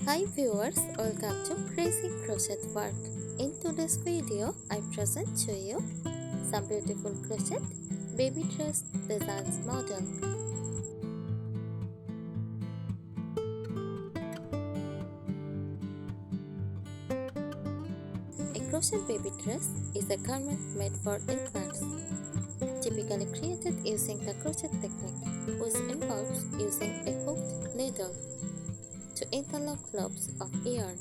Hi viewers, welcome to Crazy Crochet Work. In today's video, I present to you some beautiful crochet baby dress designs model. A crochet baby dress is a garment made for infants, typically created using the crochet technique, which involves using a hooked needle to interlock loops of yarn.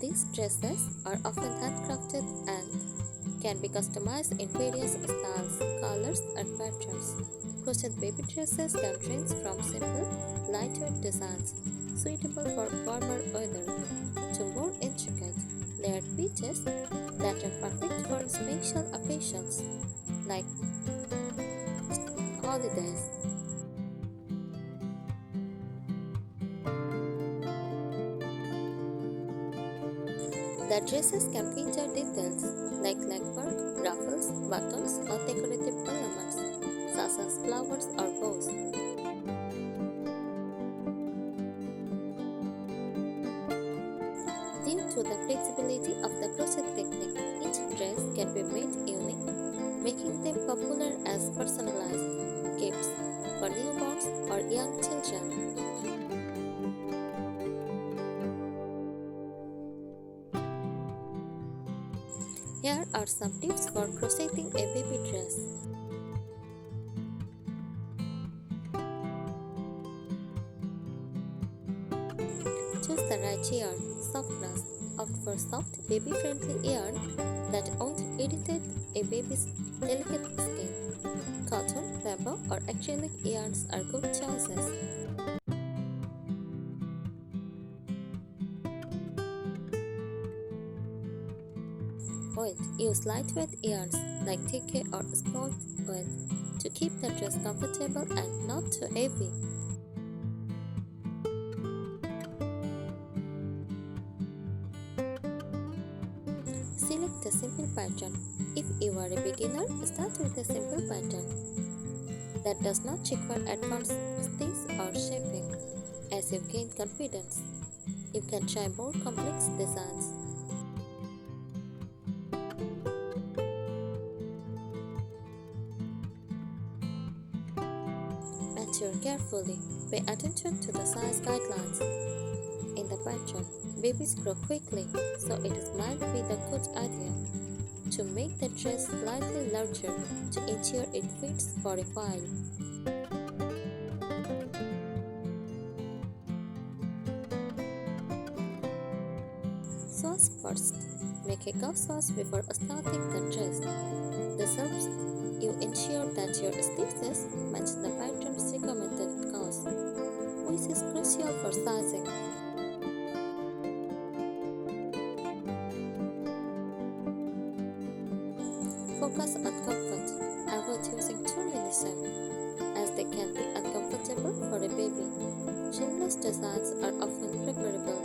These dresses are often handcrafted and can be customized in various styles, colors, and patterns. Crochet baby dresses can range from simple, lightweight designs suitable for warmer weather to more intricate, layered pieces that are perfect for special occasions like holidays. The dresses can feature details like legwork, ruffles, buttons, or decorative elements such as flowers or bows. Due to the flexibility of the crochet technique, each dress can be made unique, making them popular as personalized gifts for newborns or young children. Here are some tips for crocheting a baby dress. Choose the right yarn. Softness. Opt for soft, baby-friendly yarn that won't irritate a baby's delicate skin. Cotton, bamboo, or acrylic yarns are good choices. Weight. Use lightweight yarns like TK or sport weight to keep the dress comfortable and not too heavy. Select a simple pattern. If you are a beginner, start with a simple pattern that does not require advanced stitches or shaping. As you gain confidence, you can try more complex designs. Measure carefully. Pay attention to the size guidelines. In the pattern, babies grow quickly, so it might be the good idea to make the dress slightly larger to ensure it fits for a while. Swatch first. Make a cuff swatch before starting the dress. This helps you ensure that your stitches match the pattern's recommended curves, which is crucial for sizing. Focus on comfort. Avoid using too many seams, as they can be uncomfortable for a baby. Seamless designs are often preferable.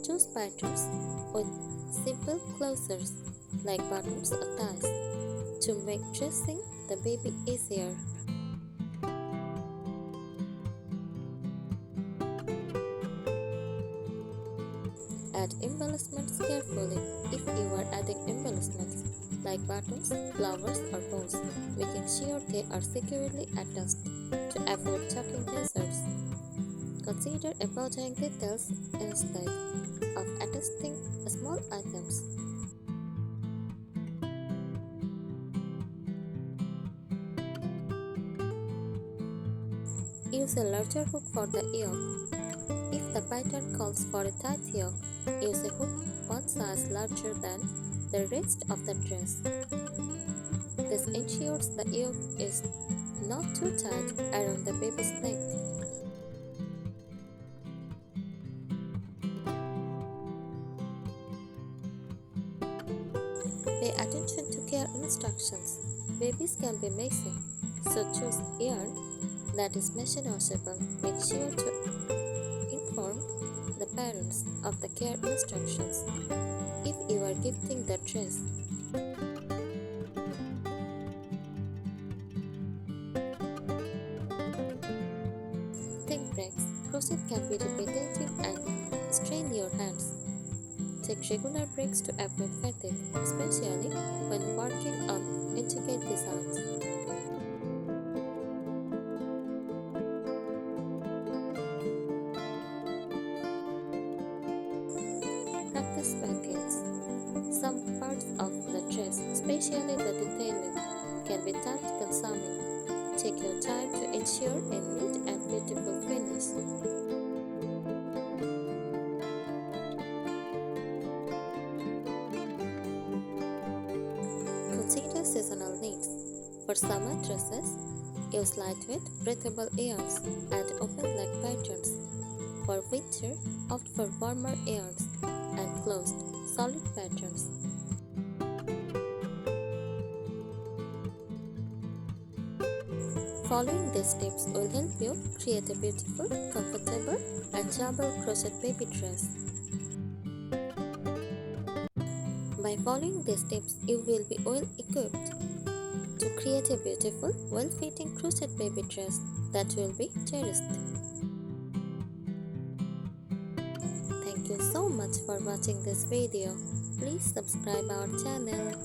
Choose patterns with simple closures like buttons or ties to make dressing the baby easier. Add embellishments carefully if you are adding embellishments like buttons, flowers, or bows, making sure they are securely attached to avoid choking hazards. Consider embodying details instead of attaching small items. Use a larger hook for the yoke. If the pattern calls for a tight yoke, use a hook one size larger than the rest of the dress. This ensures the yoke is not too tight around the baby's neck. Pay attention to care instructions. Babies can be messy, so choose yarn that is machine washable. Make sure to inform the parent parents of the care instructions if you are gifting the dress. Take breaks. Crochet can be repetitive and strain your hands. Take regular breaks to avoid fatigue, especially when working on intricate designs. Practice packets. Some parts of the dress, especially the detailing, can be time-consuming. Take your time to ensure a neat and beautiful finish. Consider seasonal needs. For summer dresses, use lightweight, breathable yarns and open-leg patterns. For winter, opt for warmer yarns and closed, solid patterns. Following these tips will help you create a beautiful, comfortable, and double crochet baby dress. By following these tips, you will be well equipped to create a beautiful, well-fitting crochet baby dress that will be cherished. Thank you so much for watching this video. Please subscribe our channel.